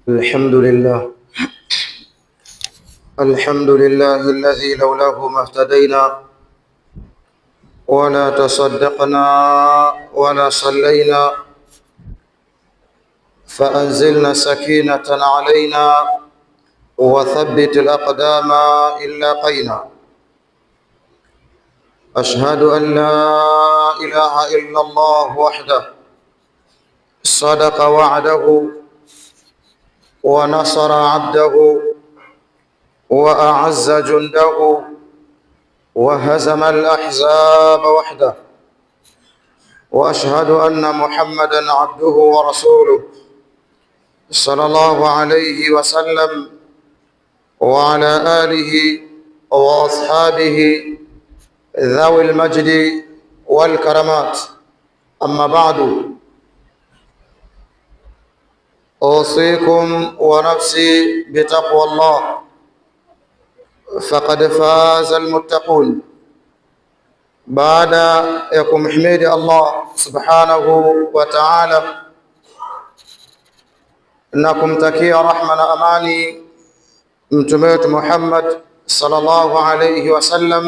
الحمد لله الذي لولاه ما اهتدينا ولا تصدقنا ولا صلينا، فأنزلنا سكينة علينا وثبت الأقدام إن لاقينا. أشهد أن لا إله إلا الله وحده صدق وعده ونصر عبده وأعز جنده وهزم الأحزاب وحده، وأشهد أن محمدا عبده ورسوله صلى الله عليه وسلم وعلى آله وأصحابه ذوي المجد والكرامات. أما بعد، أوصيكم ونفسي بتقوى الله، فقد فاز المتقون. بعد يكم حميد الله سبحانه وتعالى انكم تكي رحمة اماني متمت محمد صلى الله عليه وسلم.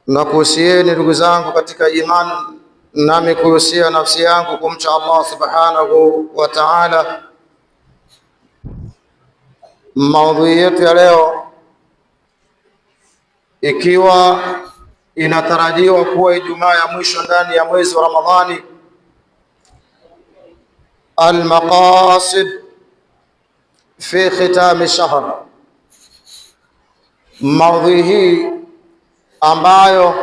Nakuhusieni ndugu zangu katika imani, nami kuhusia nafsi yangu kumcha Allah subhanahu wa ta'ala. Maudhui yetu ya leo, ikiwa inatarajiwa kuwa Ijumaa ya mwisho ndani ya mwezi wa Ramadhani, al-maqasid fi khitam shahr. Maudhui hii ambayo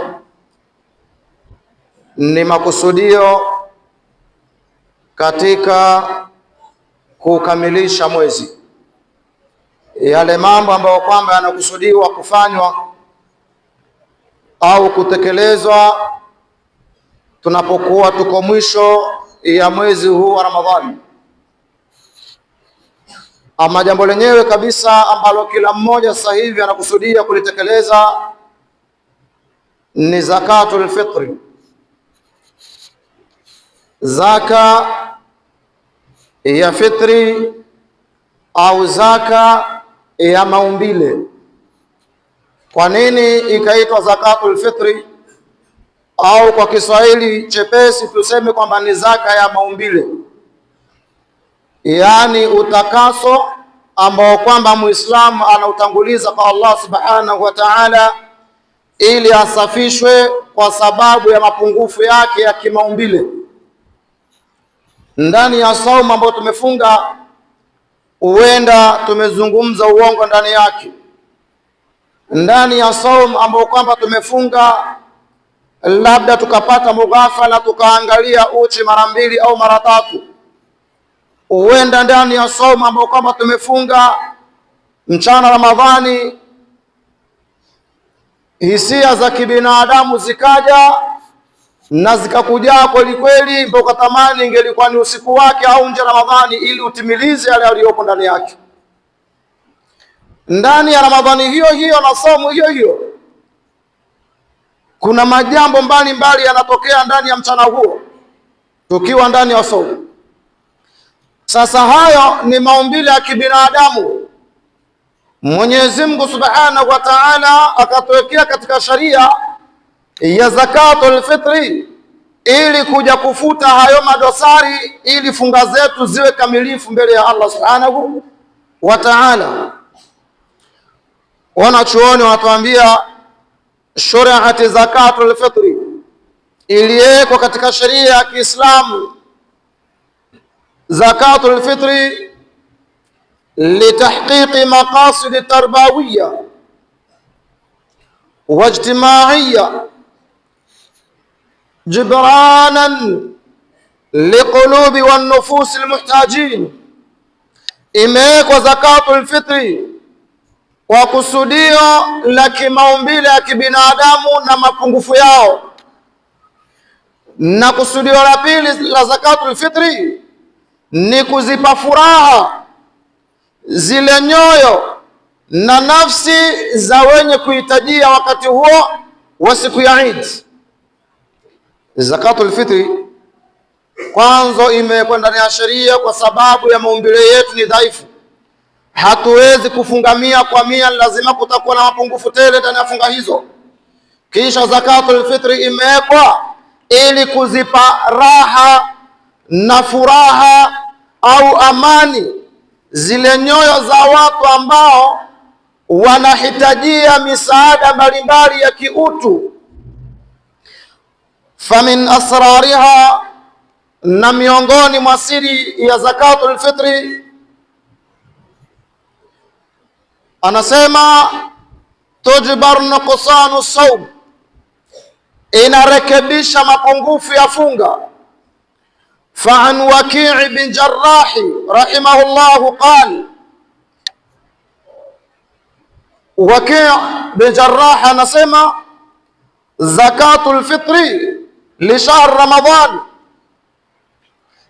ni makusudio katika kukamilisha mwezi, yale mambo ambayo kwamba yanakusudiwa kufanywa au kutekelezwa tunapokuwa tuko mwisho ya mwezi huu wa Ramadhani. Ama jambo lenyewe kabisa ambalo kila mmoja sasa hivi anakusudia kulitekeleza ni zakatul fitri, zaka ya fitri au zaka ya maumbile. Kwa nini ikaitwa zakatul fitri, au kwa Kiswahili chepesi tuseme kwamba ni zaka ya maumbile? Yaani utakaso ambao kwamba Muislamu anautanguliza kwa Allah subhanahu wa ta'ala ili asafishwe kwa sababu ya mapungufu yake ya kimaumbile. Ndani ya saumu ambayo tumefunga, huenda tumezungumza uongo ndani yake. Ndani ya saumu ambayo kwamba tumefunga, labda tukapata mughafala tukaangalia uchi mara mbili au mara tatu. Huenda ndani ya saumu ambayo kwamba tumefunga mchana Ramadhani, hisia za kibinadamu zikaja na zikakujaa kweli kweli, mpaka tamani ingelikuwa ni usiku wake au nje Ramadhani ili utimilize yale yaliyoko ndani yake. Ndani ya Ramadhani hiyo hiyo na saumu hiyo hiyo, kuna majambo mbalimbali yanatokea ndani ya mchana huo tukiwa ndani ya saumu. Sasa hayo ni maumbile ya kibinadamu. Mwenyezi Mungu Subhanahu wa Ta'ala akatuwekea katika sharia ya zakatul fitri ili kuja kufuta hayo madosari, ili funga zetu ziwe kamilifu mbele ya Allah Subhanahu wa Ta'ala. Wanachuoni watuambia shuri'at zakatul fitri, iliyeko katika sharia ya Kiislamu zakatul fitri litahqiqi maqasid tarbawiyya wa ijtima'iyya jibranan liqulubi wan nufus almuhtajin. Imewekwa zakatul fitri kwa kusudio la kimaumbile ya kibinadamu na mapungufu yao, na kusudio la pili la zakatul fitri ni kuzipa furaha zile nyoyo na nafsi za wenye kuhitajia wakati huo wa siku ya Eid. Zakatul fitri Kwanza imewekwa ndani ya sheria kwa sababu ya maumbile yetu ni dhaifu, hatuwezi kufunga 100%, lazima kutakuwa na mapungufu tele ndani ya funga hizo. Kisha zakatul fitri imewekwa ili kuzipa raha na furaha au amani zile nyoyo za watu ambao wanahitajia misaada mbalimbali ya kiutu. Famin asrariha, na miongoni mwa siri ya zakatul fitri, anasema tujbar nuqsanu sawm, inarekebisha mapungufu ya funga. Fa'an Waki' bin Jarrah rahimahullah qala, Waki' bin Jarrah anasema zakatul fitri li shahr Ramadhan,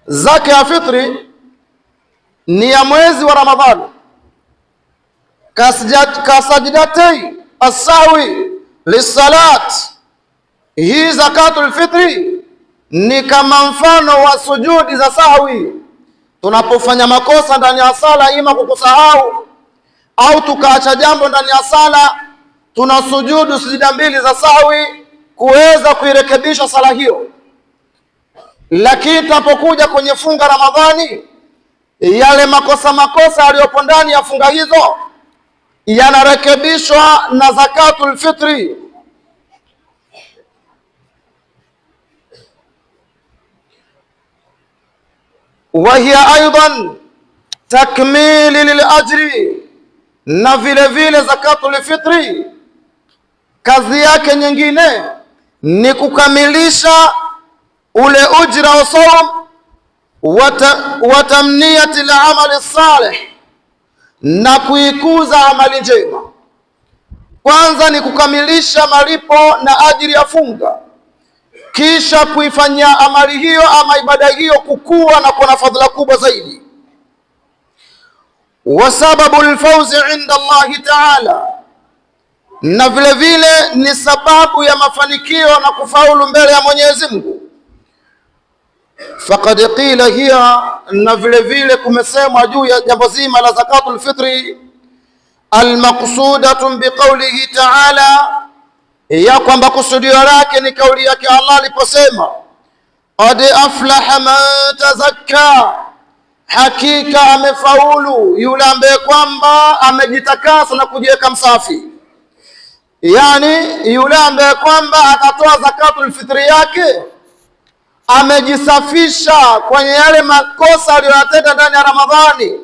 zaka ya fitri ni ya mwezi wa Ramadhani. Kasajdatay as-sahwi lisalat, hii zakatul fitri ni kama mfano wa sujudi za sahwi. Tunapofanya makosa ndani ya sala, ima kukusahau au tukaacha jambo ndani ya sala, tunasujudu sujida 2 za sahwi kuweza kuirekebisha sala hiyo. Lakini tunapokuja kwenye funga Ramadhani, yale makosa yaliyopo ndani ya funga hizo yanarekebishwa na zakatul fitri. Wa hiya aidan takmili lil ajri, na vile vile zakatul fitri kazi yake nyingine ni kukamilisha ule ujra wa saum wa tamniyati al-amali salih, na kuikuza amali njema. Kwanza ni kukamilisha malipo na ajiri ya funga, kisha kuifanyia amali hiyo ama ibada hiyo kukua na kuwa na fadhila kubwa zaidi. Wa sababu al-fawzi inda Allah ta'ala, na vile vile ni sababu ya mafanikio na kufaulu mbele ya Mwenyezi Mungu. Faqad qila hiya, na vile vile kumesemwa juu ya jambo zima la zakatul fitri, almaqsudatun biqaulihi ta'ala, ya kwamba kusudio lake ni kauli yake Allah aliposema qad aflaha man tazakka, hakika amefaulu yule ambaye kwamba amejitakasa na kujiweka msafi. Yani yule ambaye kwamba atatoa zakatul fitri yake amejisafisha kwenye yale makosa aliyoyatenda ndani ya Ramadhani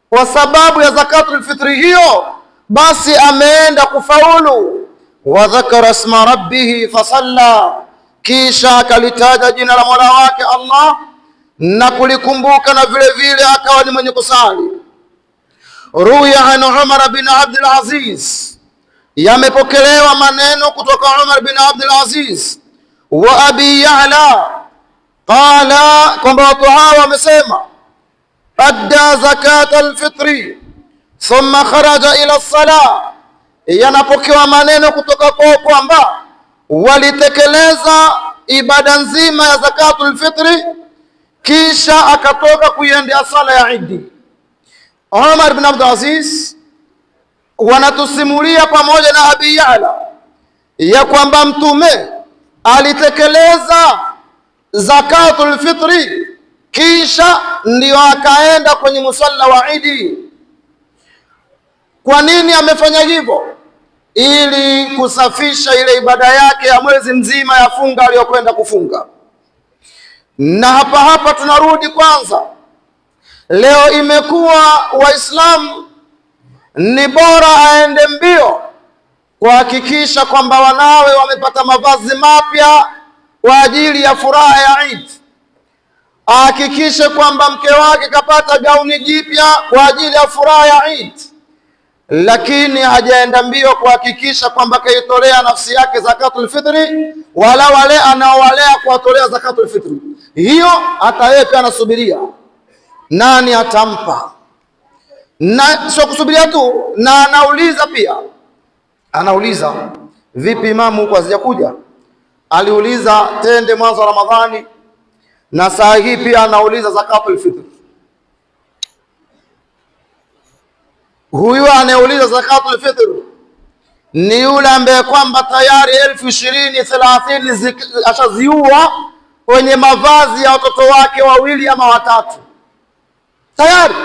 kwa sababu ya zakatul fitri hiyo, basi ameenda kufaulu. Wa dhakara isma rabbih fasalla, kisha akalitaja jina la Mola wake Allah na kulikumbuka, na vile vile akawa ni mwenye kusali. Ruya an Umar bin Abdul Aziz, yamepokelewa maneno kutoka Umar bin Abdul Aziz wa Abi Ya'la qala, kwamba watu hawa wamesema adda zakat alfitri thumma kharaja ila as-salah. Yanapokewa maneno kutoka kwa kwamba walitekeleza ibada nzima ya zakatul fitri kisha akatoka kuiendea sala ya Idi. Umar bin Abdul Aziz wanatusimulia pamoja na Abi Ya'la ya kwamba Mtume alitekeleza zakatul fitri kisha ndio akaenda kwenye musalla wa Idi. Kwa nini amefanya hivyo? Ili kusafisha ile ibada yake ya mwezi mzima ya funga aliyokwenda kufunga. Na hapa tunarudi kwanza, leo imekuwa Waislamu ni bora aende mbio kuhakikisha kwamba wanawe wamepata mavazi mapya kwa ajili ya furaha ya Eid, ahakikishe kwamba mke wake kapata gauni jipya kwa ajili ya furaha ya Eid, lakini hajaenda mbio kuhakikisha kwamba kaitolea nafsi yake zakatul fitri, wala wale anaowalea kuwatolea zakatul fitri. Hiyo hata yeye pia anasubiria nani atampa, na sio kusubiria tu, na anauliza pia, anauliza vipi imamu huko hazijakuja? Aliuliza tende mwanzo wa Ramadhani, na saa hii pia anauliza zakatul fitr. Huyu anayeuliza zakatul fitr ni yule ambaye kwamba tayari 20,000, 30 ashaziua kwenye mavazi ya watoto wake wawili ama watatu tayari.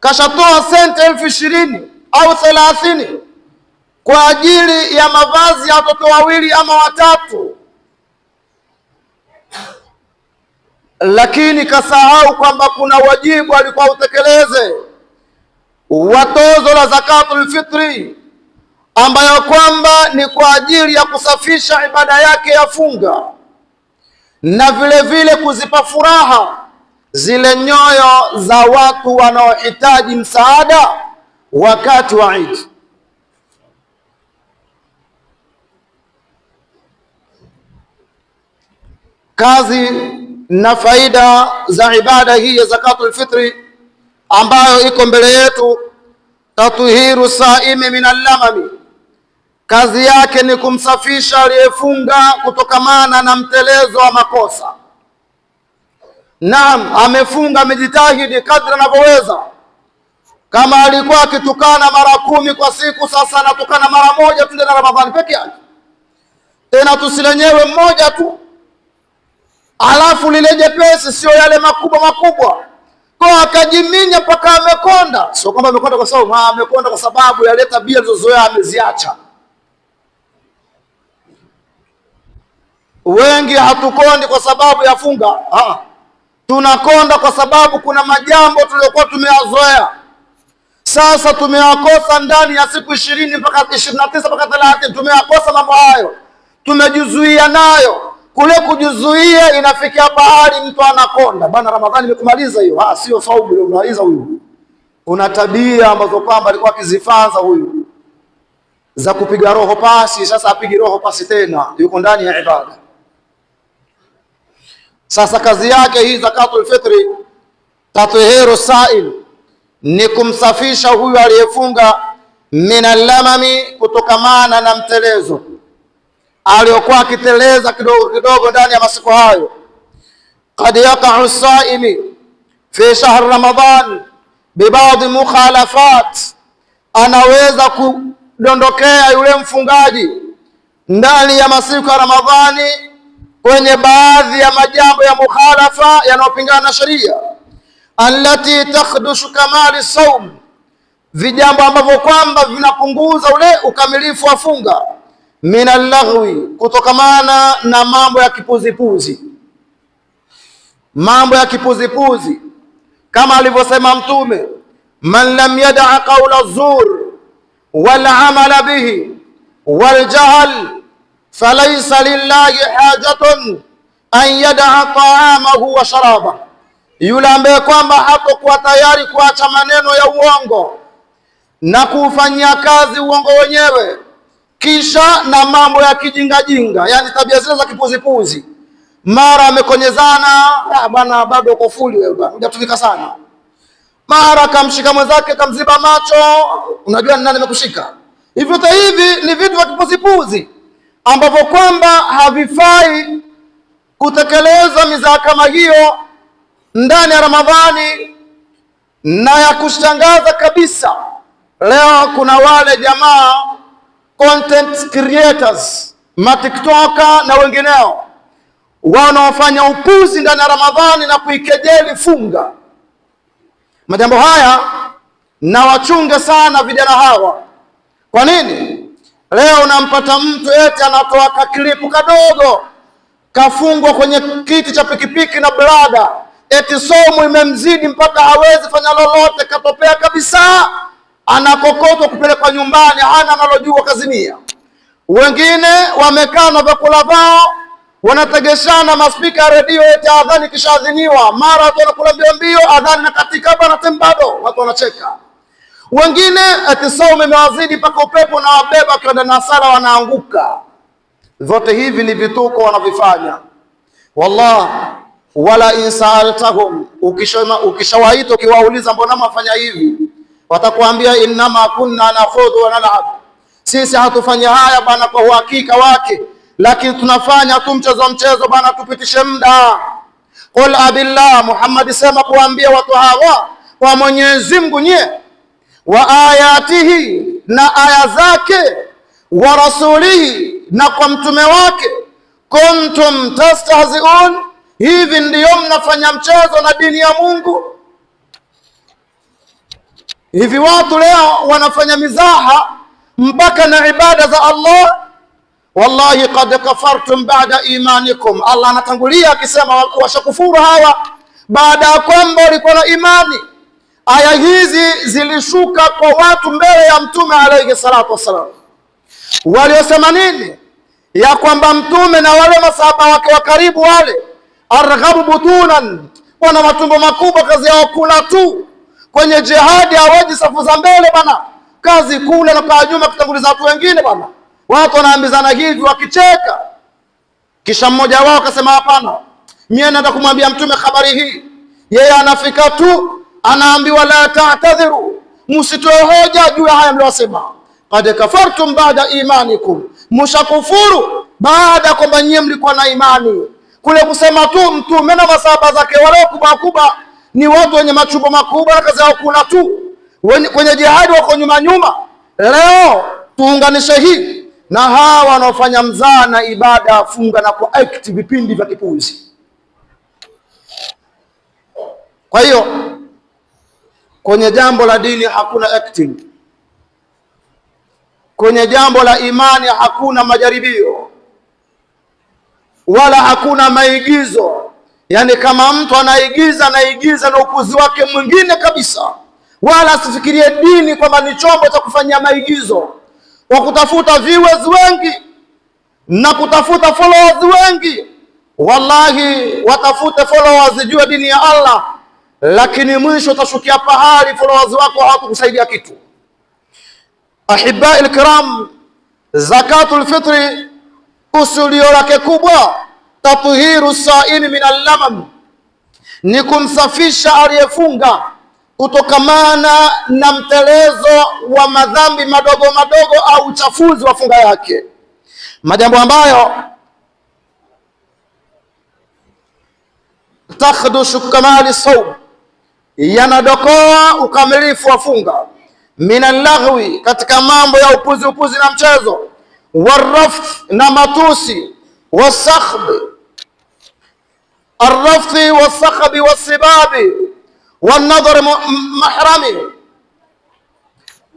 Kashatoa senti 20,000 au 30 kwa ajili ya mavazi ya watoto wawili ama watatu, lakini kasahau kwamba kuna wajibu alikuwa utekeleze wa tozo la zakatul fitri, ambayo kwamba ni kwa ajili ya kusafisha ibada yake ya funga na vile vile kuzipa furaha zile nyoyo za watu wanaohitaji msaada wakati wa Eid. Kazi na faida za ibada hii ya zakatul fitri ambayo iko mbele yetu, tatuhiru saimi min allamami, kazi yake ni kumsafisha aliyefunga kutokamana na mtelezo wa makosa. Naam, amefunga, amejitahidi kadri anavyoweza. Kama alikuwa akitukana mara 10 kwa siku, sasa anatukana mara 1 tu na Ramadhani peke yake, tena tusilenyewe mmoja tu, alafu lile jepesi, sio yale makubwa makubwa, kwa akajiminya mpaka amekonda. Sio kwamba amekonda kwa sababu amekonda kwa sababu yale tabia alizozoea ameziacha. Wengi hatukondi kwa sababu ya funga, tunakonda kwa sababu kuna majambo tuliyokuwa tumeyazoea. Sasa tumeyakosa ndani ya siku 20 mpaka 29 mpaka 30, tumeyakosa mambo hayo, tumejizuia nayo. Kule kujizuia inafikia bahari mtu anakonda. Bana, Ramadhani imekumaliza hiyo. Sio saumu ile unamaliza huyu. Una tabia ambazo kwamba alikuwa akizifanza huyu za kupiga roho pasi, sasa apigi roho pasi tena, yuko ndani ya ibada. Sasa kazi yake hii zakatul fitri, tatuhiru sail, ni kumsafisha huyu aliyefunga minalamami, kutokamana na mtelezo aliyokuwa akiteleza kidogo kidogo ndani ya masiku hayo. Qad yaqa'u saimi fi shahr Ramadan bibadhi mukhalafat, anaweza kudondokea yule mfungaji ndani ya masiku ya Ramadhani kwenye baadhi ya majambo ya mukhalafa yanayopingana na sheria, allati takhdushu kamali saum, vijambo ambavyo kwamba vinapunguza ule ukamilifu wa funga, min allaghwi, kutokamana na mambo ya kipuzipuzi. Mambo ya kipuzipuzi kama alivyosema Mtume, man lam yad'a qawla zur wal amala bihi wal jahl falaysa lillahi hajatun an yad'a ta'amahu wa sharaba, yule ambaye kwamba hatakuwa tayari kuacha maneno ya uongo na kufanyia kazi uongo wenyewe, kisha na mambo ya kijingajinga, yani tabia zile za kipuzipuzi. Mara amekonyezana, bwana bado uko fuli wewe bwana, hujatufika sana. Mara kamshika mwenzake kamziba macho, unajua nani amekushika. Hivyo hivi ni vitu vya kipuzipuzi ambavyo kwamba havifai kutekeleza mizaa kama hiyo ndani ya Ramadhani. Na ya kushangaza kabisa, leo kuna wale jamaa content creators, matiktoka na wengineo, wanaofanya upuzi ndani ya Ramadhani na kuikejeli funga. Majambo haya na wachunge sana vijana hawa. Kwa nini? Leo unampata mtu eti anatoa kaklipu kadogo, kafungwa kwenye kiti cha pikipiki na brada, eti somo imemzidi mpaka hawezi fanya lolote, katopea kabisa, anakokotwa kupelekwa nyumbani, hana analojua, kazimia. Wengine wamekaa na vyakula vao, wanategeshana maspika ya redio, eti adhani kisha adhiniwa, mara watu wanakula mbio, adhani na katika hapa na tembado, watu wanacheka. Wengine eti saumu imewazidi mpaka upepo na wabeba kwenda na sala, wanaanguka. Vyote hivi ni vituko wanavifanya. Wallah, wala insaaltahum, ukishawaita ukiwauliza mbona mafanya hivi, watakuambia innama kunna nakhudhu wa nal'ab, sisi hatufanya haya bana kwa uhakika wake, lakini tunafanya tu mchezo bana, tupitishe muda. Qul abillah, Muhammad sema kuambia watu hawa, kwa Mwenyezi Mungu nye, wa ayatihi, na aya zake, wa rasulihi, na kwa mtume wake, kuntum tastahzi'un, hivi ndiyo mnafanya mchezo na dini ya Mungu? Hivi watu leo wanafanya mizaha mpaka na ibada za Allah. Wallahi qad kafartum ba'da imanikum. Allah anatangulia akisema washakufuru hawa baada ya kwamba walikuwa na imani. Aya hizi zilishuka kwa watu mbele ya mtume alayhi salatu wassalam, waliosema nini? Ya kwamba mtume na wale masahaba wake wa karibu wale, arghabu butunan, wana matumbo makubwa, kazi yao kula tu. Kwenye jihadi hawaji safu za mbele bana, kazi kula na kwa nyuma kutanguliza watu wengine bana. Watu wanaambizana hivi wakicheka. Kisha mmoja wao akasema, hapana, mimi naenda kumwambia mtume habari hii. Yeye anafika tu anaambiwa, la ta'tadhiru, msitoe hoja juu ya haya mliosema. Qad kafartum ba'da imanikum, mshakufuru baada kwamba nyinyi mlikuwa na imani. Kule kusema tu mtume na masahaba zake wale kubwa ni watu wenye machumbo makubwa na kazi yao kula tu, kwenye jihadi wako nyuma. Leo tuunganishe hii na hawa wanaofanya mzaa na ibada, funga na kwa act vipindi vya kipuzi. Kwa hiyo kwenye jambo la dini hakuna acting, kwenye jambo la imani hakuna majaribio wala hakuna maigizo. Yani kama mtu anaigiza na upuzi wake mwingine kabisa, wala asifikirie dini kwamba ni chombo cha kufanyia maigizo, kwa kutafuta viewers wengi na kutafuta followers wengi. Wallahi watafute followers juu ya dini ya Allah, lakini mwisho utashukia pahali followers wako hawatakusaidia kitu. Ahibai alkiram, zakatul fitri usulio lake kubwa, tathiru saini min allamam, ni kumsafisha aliyefunga kutokamana na mtelezo wa madhambi madogo au uchafuzi wa funga yake, majambo ambayo takhdushu kamali sawm, yanadokoa ukamilifu wa funga. Min allaghwi, katika mambo ya upuzi na mchezo, warafth, na matusi, wasakhb, arrafthi wasakhbi wasibabi wanadhar mahrami,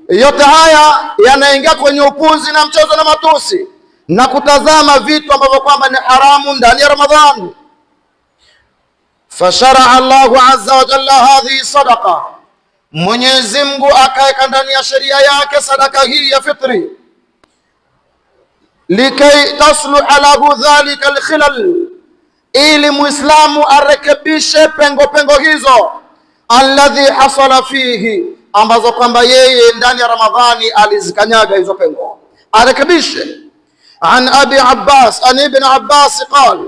yote haya yanaingia kwenye upuzi na mchezo na matusi na kutazama vitu ambavyo kwamba ni haramu ndani ya Ramadhani. Fasharaa Allahu azza wa jalla hadhihi sadaqa, Mwenyezi Mungu akaeka ndani ya sheria yake sadaka hii ya fitri, likay tasluha lahu dhalika alkhilal, ili muislamu arekebishe pengo hizo, alladhi hasala fihi, ambazo kwamba yeye ndani ya Ramadhani alizikanyaga hizo pengo, arekebishe. An abi Abbas, an ibn Abbas qala,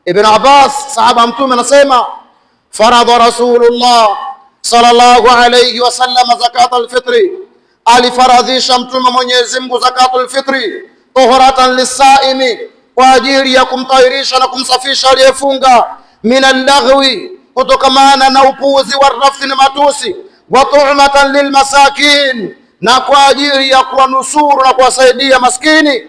Ibn Abbas sahaba mtume anasema, faradha Rasulullah sallallahu alayhi wasallam zakat alfitri, alifaradhisha mtume Mwenyezi Mungu zakatul fitri, tuhratan lisaimi, kwa ajili ya kumtahirisha na kumsafisha aliyefunga, min allaghwi, kutokamana na upuzi, wa rafthi, na matusi, wa tu'matan lilmasakin, na kwa ajili ya kuwanusuru na kuwasaidia maskini.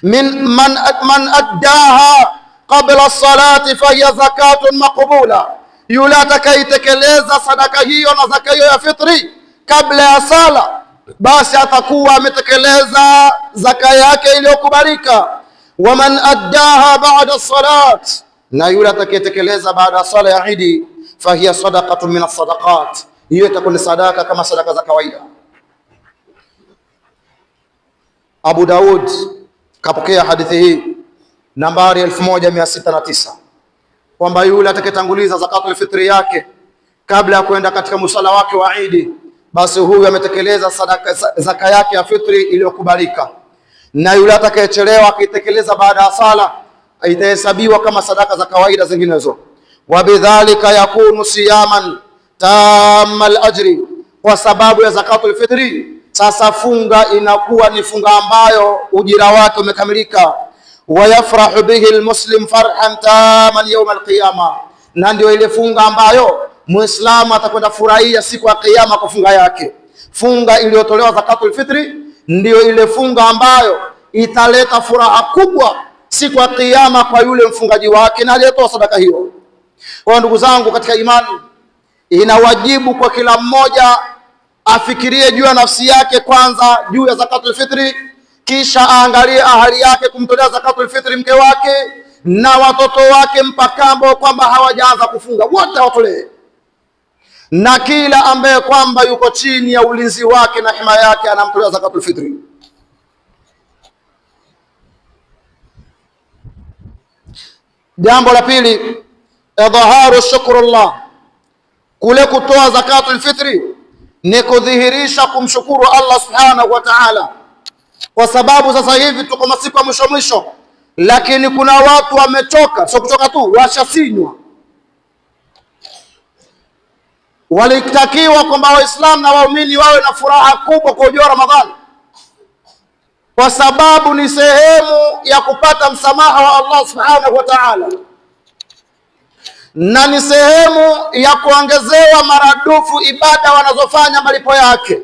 Man addaha qabla salati fahiya zakatun maqbula, yule atakayetekeleza sadaka hiyo na zaka hiyo ya fitri kabla ya sala, basi atakuwa ametekeleza zaka yake iliyokubalika. Wa man addaha ba'da salat, na yule atakayetekeleza baada ya sala ya Idi, fahiya sadaqatun min as-sadaqat, hiyo itakuwa ni sadaka kama sadaka za kawaida. Abu Daud kapokea hadithi hii nambari 1609 kwamba yule atakayetanguliza zakatul fitri yake kabla ya kwenda katika musala wake wa Idi, basi huyu ametekeleza sadaka zaka yake ya fitri iliyokubalika. Na yule atakayechelewa akitekeleza baada ya sala, itahesabiwa kama sadaka za kawaida zinginezo. Wa bidhalika yakunu siyaman tamal ajri, kwa sababu ya zakatul fitri sasa funga inakuwa ni funga ambayo ujira wake umekamilika. wa yafrahu bihi almuslim farhan taman yawm alqiyama, na ndio ile funga ambayo Muislamu atakwenda furahia siku ya Kiyama kwa funga yake. Funga iliyotolewa zakatul fitri ndio ile funga ambayo italeta furaha kubwa siku ya Kiyama kwa yule mfungaji wake na aliyetoa sadaka hiyo. Kwa ndugu zangu katika imani, inawajibu kwa kila mmoja afikirie juu ya nafsi yake kwanza juu ya zakatul fitri, kisha aangalie ahali yake kumtolea zakatul fitri, mke wake na watoto wake mpaka ambao kwamba hawajaanza kufunga wote watolee, na kila ambaye kwamba yuko chini ya ulinzi wake na hima yake anamtolea zakatul fitri. Jambo la pili, idhaharu shukrullah. Kule kutoa zakatul fitri ni kudhihirisha kumshukuru Allah subhanahu wa ta'ala, kwa sababu sasa hivi tuko masiku ya mwisho mwisho, lakini kuna watu wamechoka, sio kuchoka tu, washasinywa. Walitakiwa kwamba Waislamu na waumini wawe na furaha kubwa kwa ujio wa Ramadhani, kwa sababu ni sehemu ya kupata msamaha wa Allah subhanahu wa ta'ala, na ni sehemu ya kuongezewa maradufu ibada wanazofanya malipo yake,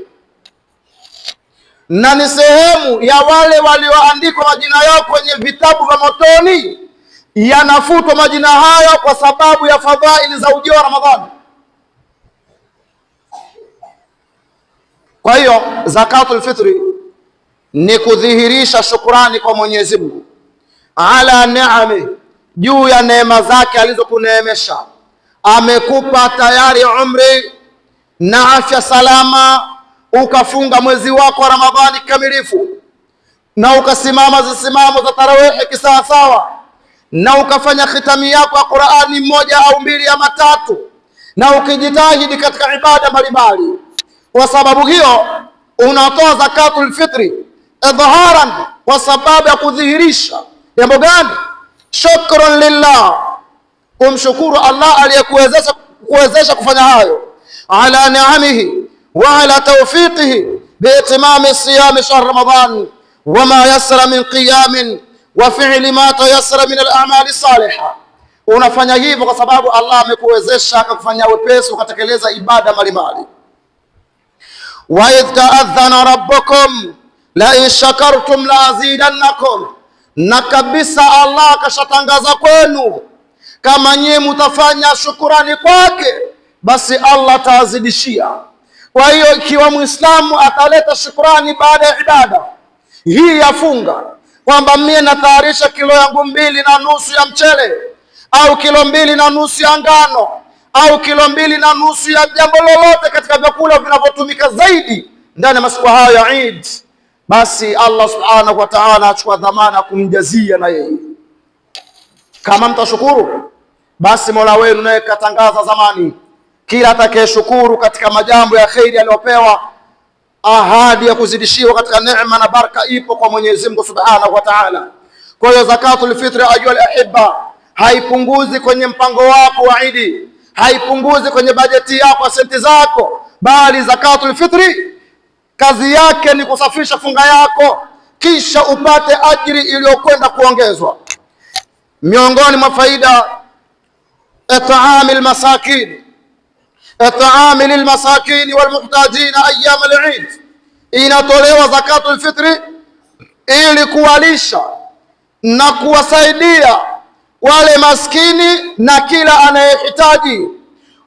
na ni sehemu ya wale walioandikwa majina yao kwenye vitabu vya motoni yanafutwa majina hayo kwa sababu ya fadhaili za ujio wa Ramadhani. Kwa hiyo zakatul fitri ni kudhihirisha shukrani kwa Mwenyezi Mungu ala neema, juu ya neema zake alizokuneemesha. Amekupa tayari umri na afya salama, ukafunga mwezi wako wa Ramadhani kamilifu, na ukasimama zisimamo za tarawehe kisawasawa, na ukafanya khitami yako ya Qur'ani moja au mbili ama tatu, na ukijitahidi katika ibada mbalimbali. Kwa sababu hiyo unatoa zakatul fitri idhaharan, kwa sababu ya kudhihirisha jambo gani? Shukran lillah, kumshukuru Allah aliyekuwezesha kufanya hayo, ala ni'amihi wa ala tawfiqihi biitimami siyami shahr Ramadan wa ma yassara min qiyamin wa fi'li ma tayassara min al-a'mali salihah. Unafanya hivyo kwa sababu Allah amekuwezesha akakufanyia wepesi ukatekeleza ibada mbalimbali. Wa idh ta'adhana rabbukum la in shakartum la azidannakum, na kabisa Allah akashatangaza kwenu kama nyinyi mtafanya shukurani kwake basi Allah atazidishia. Kwa hiyo ikiwa Muislamu ataleta shukurani baada ya ibada hii ya funga, kwamba mimi natayarisha kilo yangu 2.5 ya mchele au kilo 2.5 ya ngano au kilo 2.5 ya jambo lolote katika vyakula vinavyotumika zaidi ndani ya masiku hayo ya Eid, basi Allah subhanahu wa ta'ala achukua dhamana kumjazia na yeye. Kama mtashukuru, basi Mola wenu naye katangaza zamani, kila atakayeshukuru katika majambo ya khairi aliyopewa, ahadi ya kuzidishiwa katika neema na baraka ipo kwa Mwenyezi Mungu subhanahu wa ta'ala. Kwa hiyo zakatul fitri ayuha al-ahibba haipunguzi kwenye mpango wako wa Eid, haipunguzi kwenye bajeti yako ya senti zako, bali zakatul fitri kazi yake ni kusafisha funga yako kisha upate ajiri iliyokwenda kuongezwa. Miongoni mwa faida it'amil masakin, it'amil masakin wal muhtajin ayyam al-Eid, inatolewa zakatul fitri ili kuwalisha na kuwasaidia wale maskini na kila anayehitaji.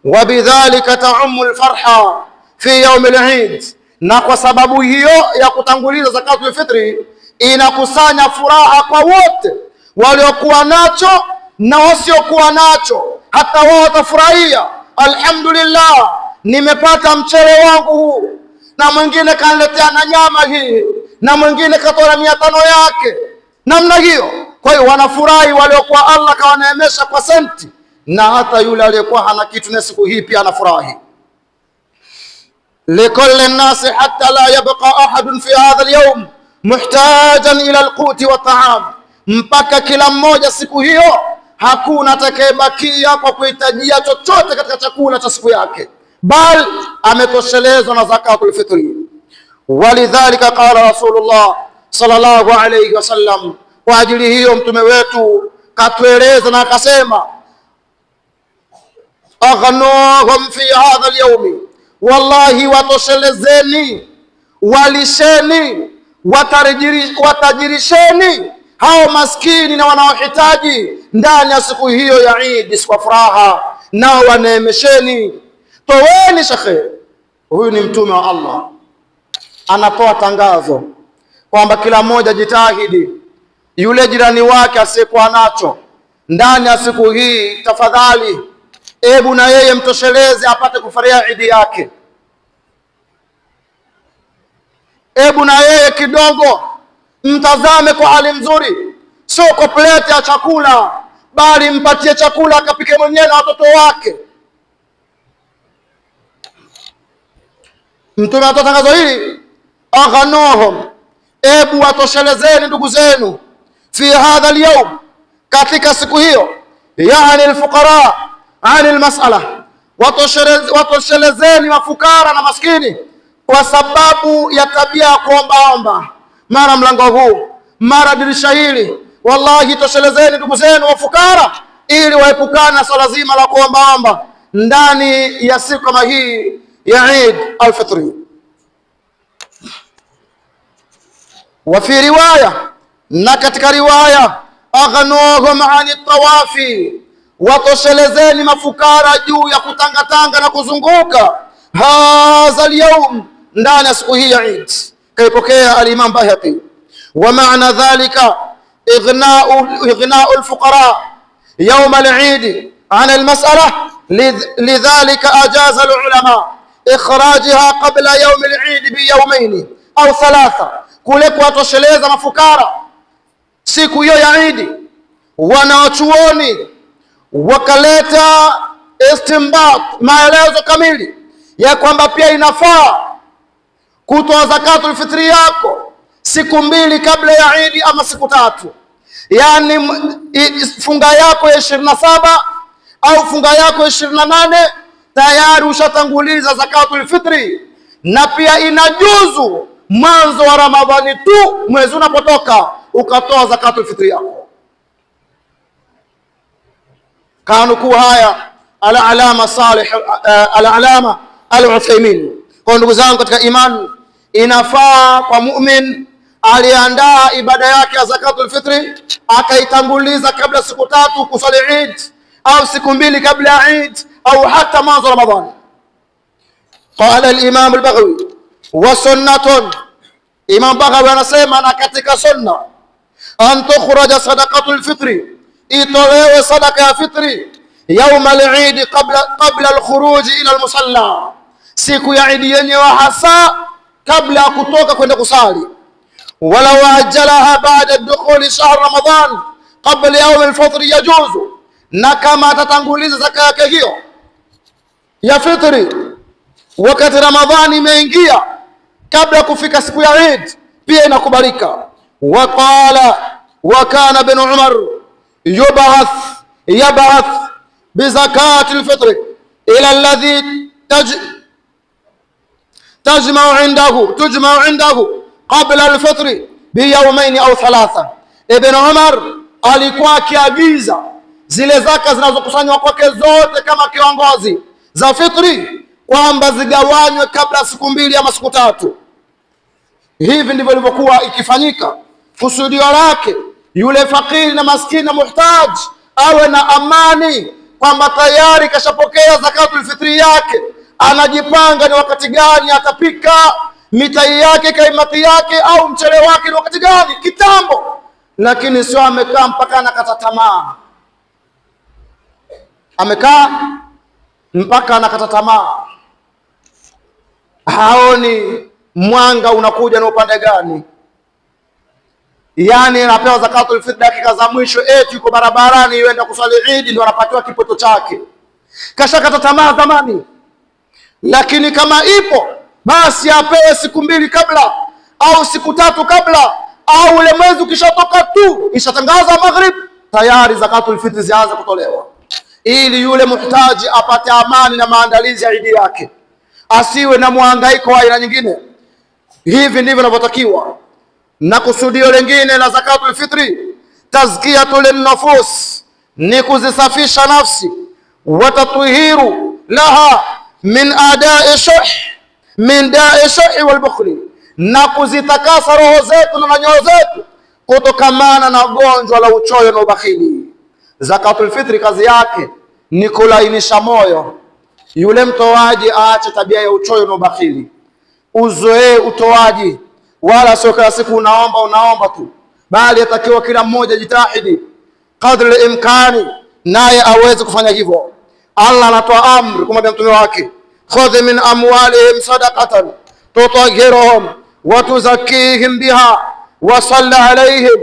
Wa bidhalika ta'ummu al-farha fi yawm al-Eid, na kwa sababu hiyo ya kutanguliza zakatul fitri inakusanya furaha kwa wote waliokuwa nacho na wasiokuwa nacho, hata wao watafurahia. Alhamdulillah, nimepata mchele wangu huu, na mwingine kaniletea na nyama hii, na mwingine katoa 500 yake, namna hiyo. Kwa hiyo wanafurahi waliokuwa Allah kawaneemesha kwa senti, na hata yule aliyekuwa hana kitu na siku hii pia anafurahi. likulli nnasi hatta la yabqa ahadun fi hadha al-yawm muhtajan ila al-quti wa ta'am, mpaka kila mmoja siku hiyo hakuna atakayebakia kwa kuhitajia chochote katika chakula cha siku yake, bal ametoshelezwa na zakatul fitri. Walidhalika qala Rasulullah sallallahu alayhi wasallam, Kwa ajili hiyo mtume wetu katueleza na akasema, aghnahum fi hadha al-yawmi, wallahi watoshelezeni, walisheni, watajirisheni hao maskini na wanaohitaji ndani ya siku hiyo ya Eid kwa furaha, nao waneemesheni. Toweni shekhe. Huyu ni mtume wa Allah anatoa tangazo kwamba kila mmoja jitahidi, yule jirani wake asiyekuwa nacho ndani ya siku hii, tafadhali ebu na yeye mtosheleze apate kufaria Eid yake. Ebu na yeye kidogo mtazame kwa hali mzuri, sio kwa plate ya chakula, bali mpatie chakula akapike mwenyewe na watoto wake. Mtume atoa tangazo hili, aghanuhum, ebu watoshelezeni ndugu zenu, fi hadha al-yawm, katika siku hiyo, yani al-fuqara ani al-mas'ala, watoshelezeni mafukara na maskini kwa sababu ya tabia ya kuombaomba, mara mlango huu mara dirisha hili. Wallahi toshelezeni ndugu zenu wafukara ili waepukane na swala zima la kuombaomba ndani ya siku kama hii ya Eid al-Fitri. Wa fi riwaya, na katika riwaya, aghanuhum ani tawafi, watoshelezeni mafukara juu ya kutangatanga na kuzunguka hadha al-yawm, ndani ya siku hii ya Eid. Kaipokea al-Imam Bayhaqi. Wa maana dhalika ighna'u al-fuqara yawm al-Eid an al-mas'ala, lidhalika ajaza al-ulama ikhrajaha qabla yawm al-Eid bi yawmayn au thalatha, kule kuwatosheleza mafukara siku hiyo ya Eid. Wanawachuoni wakaleta istinbat, maelezo kamili ya kwamba pia inafaa kutoa zakatul fitri yako siku mbili kabla ya Eid ama siku tatu, yani funga yako ya 27 au funga yako ya 28 tayari ushatanguliza zakatul fitri. Na pia inajuzu mwanzo wa Ramadhani tu, mwezi unapotoka, ukatoa zakatul fitri yako. Kanukuu haya al-alama Salih al-alama al-Uthaymeen. Kwa ndugu zangu katika imani, inafaa kwa mu'min aliandaa ibada yake ya zakatul fitri akaitanguliza kabla siku tatu kusali Eid, au siku mbili kabla ya Eid, au hata mwanzo wa Ramadhani. Qala al-Imam al-Baghawi, wa sunnatun, Imam Baghawi anasema na katika sunna, an tukhraja sadaqatul fitri, itolewe sadaka ya fitri yawm al-Eid qabla al-khuruj ila al-musalla, siku ya Eid yenyewe hasa kabla ya kutoka kwenda kusali. Walau ajalaha ba'da dukhuli shahr Ramadan qabla yawm al-fitr yajuzu, na kama atatanguliza zaka yake hiyo ya fitri wakati Ramadhani imeingia kabla kufika siku ya Eid, pia inakubalika. Waqala wa kana ibn Umar yab'ath bi zakati al-fitr ila alladhi tujma'u indahu qabla al-fitr bi yawmayn au thalatha. Ibn Umar alikuwa akiagiza zile zaka zinazokusanywa kwake zote kama kiongozi za fitri kwamba zigawanywe kabla siku mbili ama siku tatu. Hivi ndivyo ilivyokuwa ikifanyika. Kusudio lake yule fakiri na maskini na muhtaji awe na amani kwamba tayari kashapokea zakatul fitri yake, anajipanga ni wakati gani atapika mitai yake, kaimati yake au mchele wake ni wakati gani kitambo. Lakini sio amekaa mpaka anakata tamaa, amekaa mpaka anakata tamaa, haoni mwanga unakuja na upande gani. Yani anapewa zakatul fitr dakika za mwisho, eti yuko barabarani yuenda kuswali Eid ndio anapatiwa kipoto chake, kashakata tamaa zamani. Lakini kama ipo basi apewe siku mbili kabla au siku tatu kabla, au ule mwezi ukishatoka tu ishatangaza maghrib, tayari zakatul fitr zianze kutolewa, ili yule muhtaji apate amani na maandalizi ya Eid yake, asiwe na muhangaiko wa aina nyingine. Hivi ndivyo inavyotakiwa. Na kusudio lingine la zakatul fitri tazkiyatu linnufus, ni kuzisafisha nafsi, wa tathiru laha min adai shuh, min dai shuh wal bukhli, na kuzitakasa roho zetu na nyoyo zetu kutokamana na gonjwa la uchoyo na ubakhili. Zakatul fitri kazi yake ni kulainisha moyo. Yule mtoaji aache tabia ya uchoyo na ubakhili, uzoee utoaji, wala sio kila siku unaomba tu, bali atakiwa kila mmoja jitahidi kadri imkani naye aweze kufanya hivyo. Allah anatoa amri kumwambia mtume wake, khudh min amwalihim sadaqatan tutahhiruhum wa tuzakkihim biha wa salli alayhim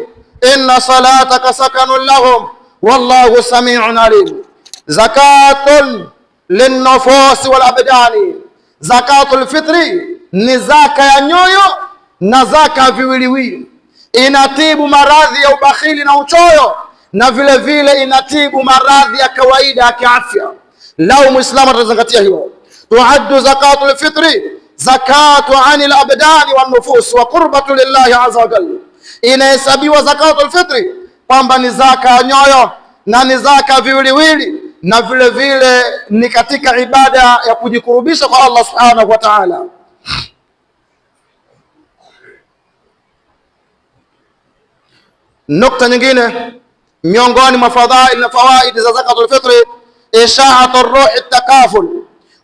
inna salataka sakanun lahum wallahu sami'un alim. Zakatun linnufus wal abdani, zakatul fitri ni zaka ya nyoyo na zaka viwiliwili. Inatibu maradhi ya ubakhili na uchoyo, na vile vile inatibu maradhi ya kawaida ya kiafya. Lau muislamu atazingatia hiyo, tuhaddu zakatul fitri zakatu anil abdani wan nufus wa qurbatu lillahi azza wa jalla. Inahesabiwa zakatul fitri kwamba ni zaka ya nyoyo na ni zaka viwiliwili, na vile vile ni katika ibada ya kujikurubisha kwa Allah subhanahu wa ta'ala. Nukta nyingine miongoni mwa fadhail na fawaid za zakatul fitri, isha'atu ruh at-takaful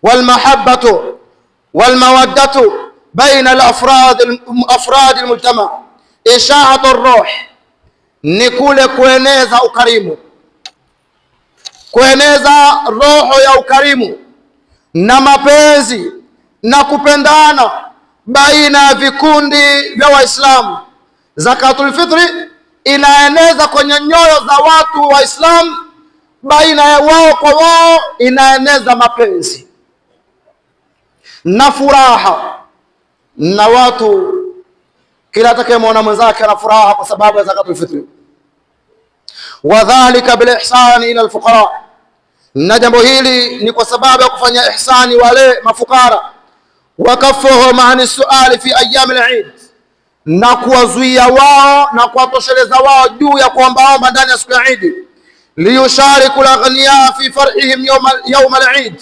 wal mahabbatu wal mawaddatu baina al-afrad al-mujtama. Isha'atu ruh ni kule kueneza ukarimu, kueneza roho ya ukarimu na mapenzi na kupendana baina ya vikundi vya Waislamu. Zakatul fitri inaeneza kwenye nyoyo za watu Waislamu, baina ya wao kwa wao, inaeneza mapenzi na furaha, na watu kila atakayemwona mwenzake ana furaha kwa sababu ya zakatul fitri. Wadhalika bil ihsani ila alfuqara, na jambo hili ni kwa sababu ya kufanya ihsani wale mafukara. Wakafuhum ani suali fi ayyam al-Eid, na kuwazuia wao na kuwatosheleza wao juu ya kuombaomba ndani ya siku ya Eid. Liyushariku al-aghniya fi farhihim yawm al-Eid,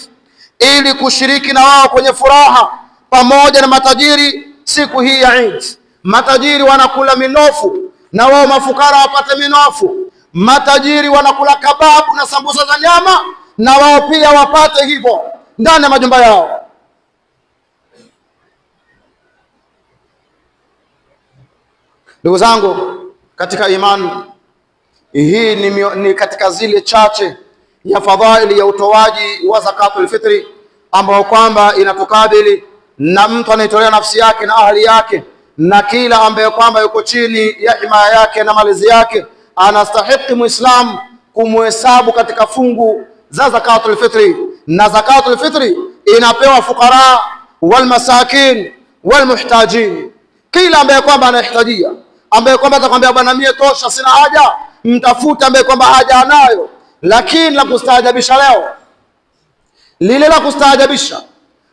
ili kushiriki na wao kwenye furaha pamoja na matajiri siku hii ya Eid. Matajiri wanakula minofu na wao mafukara wapate minofu. Matajiri wanakula kababu na sambusa za nyama na wao pia wapate hivyo ndani ya majumba yao. Ndugu zangu katika imani, hii ni katika zile chache ya fadhaili ya utoaji wa zakatul fitri ambao kwamba inatukabili, na mtu anaitolea nafsi yake na ahli yake na kila ambaye kwamba yuko chini ya himaya yake na malezi yake, anastahili muislamu kumhesabu katika fungu za zakatul fitri. Na zakatul fitri inapewa fukara wal masakin wal muhtajin, kila ambaye kwamba anahitajia, ambaye kwamba atakwambia bwana mie tosha sina haja, mtafuta ambaye kwamba haja anayo. Lakini la kustaajabisha leo, lile la kustaajabisha,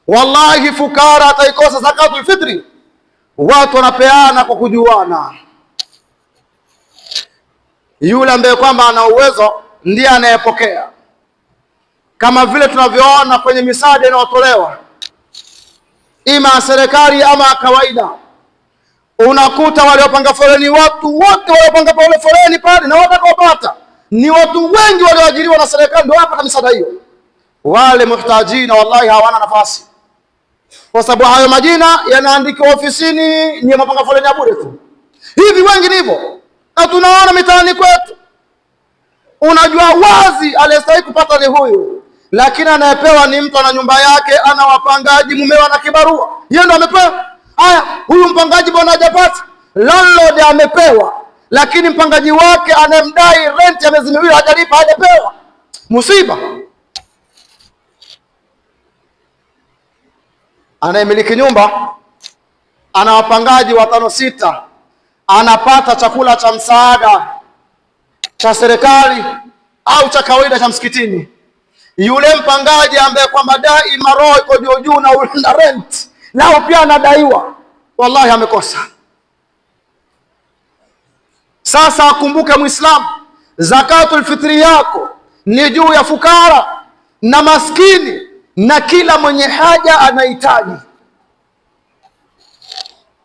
wallahi fukara ataikosa zakatul fitri, watu wanapeana kwa kujuana. Yule ambaye kwamba ana uwezo ndiye anayepokea, kama vile tunavyoona kwenye misaada inayotolewa ima serikali ama kawaida. Unakuta waliopanga foleni, watu wote waliopanga foleni pale na watakaopata ni watu wengi walioajiriwa na serikali, ndio wapata misaada hiyo. Wale muhtajina wallahi hawana nafasi, kwa sababu hayo majina yanaandikwa ofisini, ni mapanga foleni ya bure tu. Hivi wengi ni hivyo, na tunaona mitaani kwetu. Unajua wazi aliyestahili kupata ni huyu, lakini anayepewa ni mtu ana nyumba yake, ana wapangaji, mumewa na kibarua, yeye ndo amepewa. Haya, huyu mpangaji bwana hajapata, landlord amepewa, lakini mpangaji wake anemdai rent ya miezi miwili hajalipa, hajapewa. Musiba. Anayemiliki nyumba ana wapangaji 5 6, anapata chakula cha msaada cha serikali au cha kawaida cha msikitini. Yule mpangaji ambaye kwamba daima roho iko juu na rent nao pia anadaiwa, wallahi amekosa. Sasa akumbuke Muislamu, zakatul fitri yako ni juu ya fukara na maskini na kila mwenye haja anahitaji.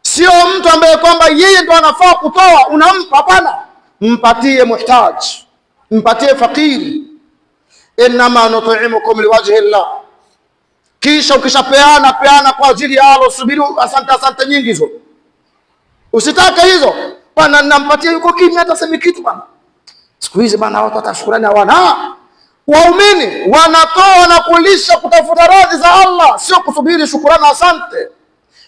Sio mtu ambaye kwamba yeye ndo anafaa kutoa unampa, hapana. Mpatie muhtaji, mpatie fakiri. Innama nut'imukum liwajhi llah. Kisha ukishapeana peana kwa ajili ya Allah, subiri asante nyingi hizo. Usitaka hizo bana, ninampatia yuko kimya, hata semi kitu bana. Siku hizi bana watu watashukurani hawana. Waumini wanatoa na kulisha kutafuta radhi za Allah, sio kusubiri shukrani asante.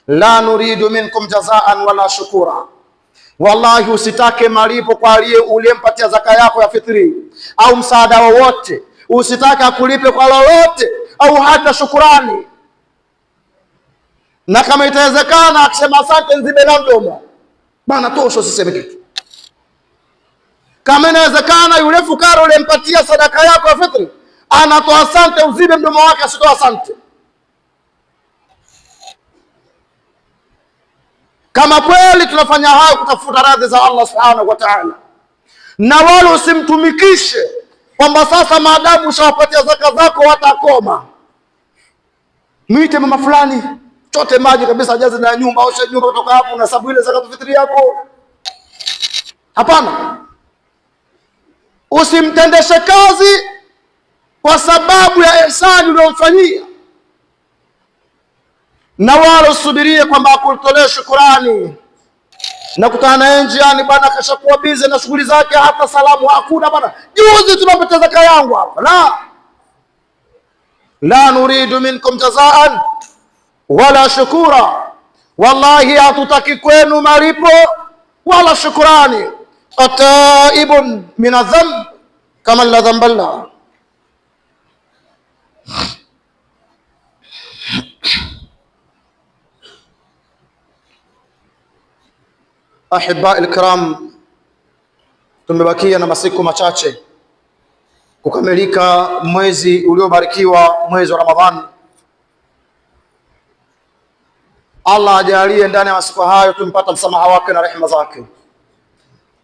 La nuridu minkum jazaan wala shukura. Wallahi, usitake malipo kwa uliyempatia zaka yako ya fitri au msaada wowote. Usitake akulipe kwa lolote au hata shukurani. Na kama itawezekana akisema asante nzibe na mdomo bana, tosha, usiseme kitu. Kama inawezekana yule fukara uliyempatia sadaka yako ya fitri anatoa asante, uzibe mdomo wake, asitoa asante. Kama kweli tunafanya hayo kutafuta radhi za Allah subhanahu wa ta'ala, na wala usimtumikishe kwamba sasa maadamu ushawapatia zaka zako watakoma. Mwite mama fulani, chote maji kabisa, ajaze na nyumba, osha nyumba, kutoka hapo na sababu ile zakatul fitri yako. Hapana. Usimtendeshe kazi kwa sababu ya ihsani uliyomfanyia, na wala usubirie kwamba akutolee shukrani. Na kutana naye njiani bana, kashakuwa bize na shughuli zake, hata salamu hakuna bana. Juzi tunapata zaka yangu hapa. La nuridu minkum jazaan wala shukura. Wallahi, hatutaki kwenu malipo wala shukrani. Ataibun min adh-dhanb kama la dhanba lahu. Ahibai alkiram, tumebakia na masiku machache kukamilika mwezi uliobarikiwa, mwezi wa Ramadhani. Allah ajalie ndani ya masiku hayo tumpata msamaha wake na rehema zake,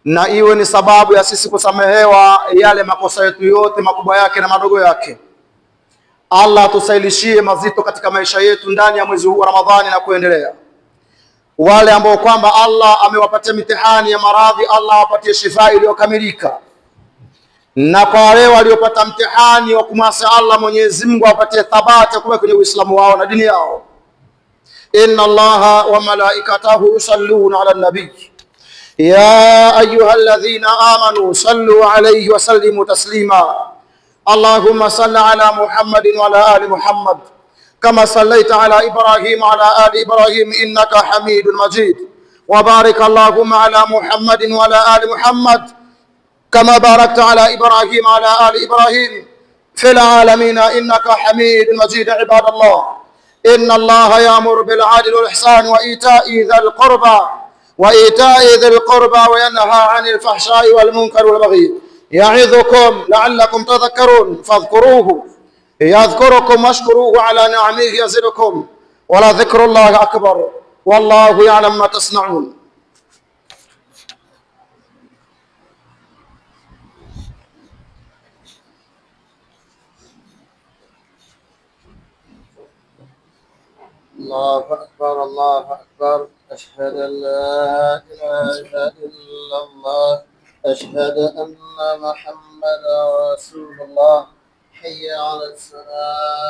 na iwe ni sababu ya sisi kusamehewa yale makosa yetu yote, makubwa yake na madogo yake. Allah tusailishie mazito katika maisha yetu ndani ya mwezi huu wa Ramadhani na kuendelea. Wale ambao kwamba Allah amewapatia mitihani ya maradhi, Allah awapatie shifa iliyokamilika, na kwa wale waliopata mtihani wa kumasi Allah, Mwenyezi Mungu awapatie thabati kuwa kwenye Uislamu wao na dini yao. Inna Allaha wa malaikatahu yusalluna ala nabiy ya ayyuhalladhina amanu sallu alayhi wa sallimu taslima. Allahumma salli ala Muhammadin wa ala ali Muhammad كما صليت على إبراهيم وعلى آل إبراهيم إنك حميد مجيد. وبارك اللهم على محمد وعلى آل محمد كما باركت على إبراهيم وعلى آل إبراهيم في العالمين إنك حميد مجيد. عباد الله، إن الله يأمر بالعدل والإحسان وإيتاء ذي القربى وينهى عن الفحشاء والمنكر والبغي يعظكم لعلكم تذكرون. فاذكروه يذكركم واشكروه على نعمه يزدكم ولذكر الله أكبر والله يعلم ما تصنعون. الله أكبر الله أكبر. أشهد أن لا إله إلا الله. أشهد أن محمدا رسول الله. حي على الصلاة.